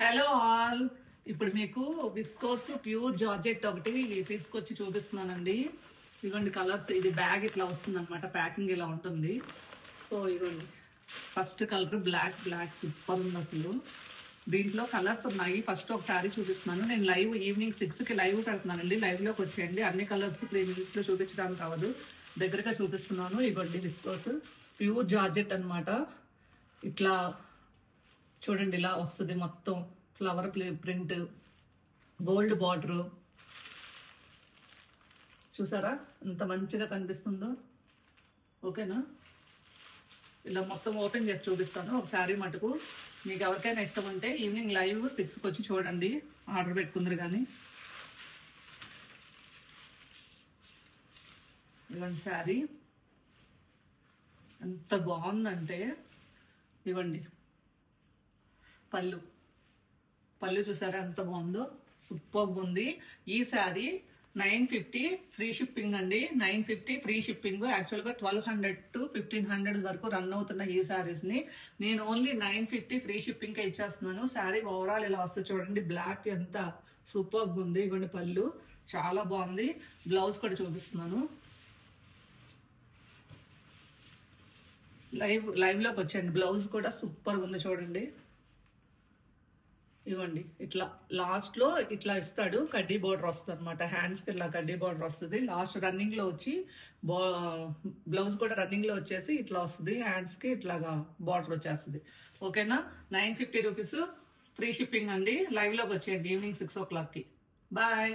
Hello all. ఇప్పుడు మీకు viscose pure georgette ఒకటి తీసుకొచ్చి చూపిస్తున్నానండి. ఇదిగోండి కలర్స్. ఇది బ్యాగ్ ఇట్లా వస్తుంది అనమాట, ప్యాకింగ్ ఇలా ఉంటుంది. సో ఇదిగోండి ఫస్ట్ కలర్ బ్లాక్. సూపర్ ఉంది అసలు. దీంట్లో కలర్స్ ఉన్నాయి. ఫస్ట్ ఒక శారీ చూపిస్తున్నాను. నేను లైవ్ ఈవినింగ్ 6కి లైవ్ పెడుతున్నానండి. లైవ్లోకి వచ్చేయండి. అన్ని కలర్స్ 3 minutesలో చూపించడానికి కావదు, దగ్గరగా చూపిస్తున్నాను. ఇవ్వండి విస్కోస్ ప్యూర్ జార్జెట్ అనమాట. ఇట్లా చూడండి, ఇలా వస్తుంది మొత్తం. Flower print, gold border. చూసారా ఎంత మంచిగా కనిపిస్తుందో? ఓకేనా? ఇలా మొత్తం ఓపెన్ చేసి చూపిస్తాను ఒకసారి. మటుకు మీకు ఎవరికైనా ఇష్టం ఉంటే ఈవినింగ్ లైవ్ 6కి వచ్చి చూడండి, ఆర్డర్ పెట్టుకుందరు. కానీ ఇవ్వండి శారీ ఎంత బాగుందంటే, ఇవ్వండి పళ్ళు చూసారా ఎంత బాగుందో? సూపర్ ఉంది. ఈ శారీ 950 ఫ్రీ షిప్పింగ్ అండి. 950 ఫ్రీ షిప్పింగ్. యాక్చువల్గా 1200 to 1500 వరకు రన్ అవుతున్న ఈ శారీస్ ని నేను ఓన్లీ 950 ఫ్రీ షిప్పింగ్ కే ఇచ్చేస్తున్నాను. శారీ ఓవరాల్ ఇలా వస్తుంది చూడండి. బ్లాక్ ఎంత సూపర్ ఉంది. ఇవ్వండి పళ్ళు చాలా బాగుంది. బ్లౌజ్ కూడా చూపిస్తున్నాను. లైవ్ లోకి వచ్చేయండి. బ్లౌజ్ కూడా సూపర్ ఉంది చూడండి. ఇవ్వండి ఇట్లా లాస్ట్ లో ఇట్లా ఇస్తాడు. కడ్డీ బోర్డర్ వస్తుంది అనమాట. హ్యాండ్స్ కి ఇలా కడ్డీ బోర్డర్ వస్తుంది. లాస్ట్ రన్నింగ్ లో వచ్చి బ్లౌజ్ కూడా రన్నింగ్ లో వచ్చేసి ఇట్లా వస్తుంది. హ్యాండ్స్ కి ఇట్లాగా బార్డర్ వచ్చేస్తుంది. ఓకేనా? 950 రూపీస్ ఫ్రీ షిప్పింగ్ అండి. లైవ్ లోకి వచ్చేయండి ఈవినింగ్ 6 o'clock కి. బాయ్.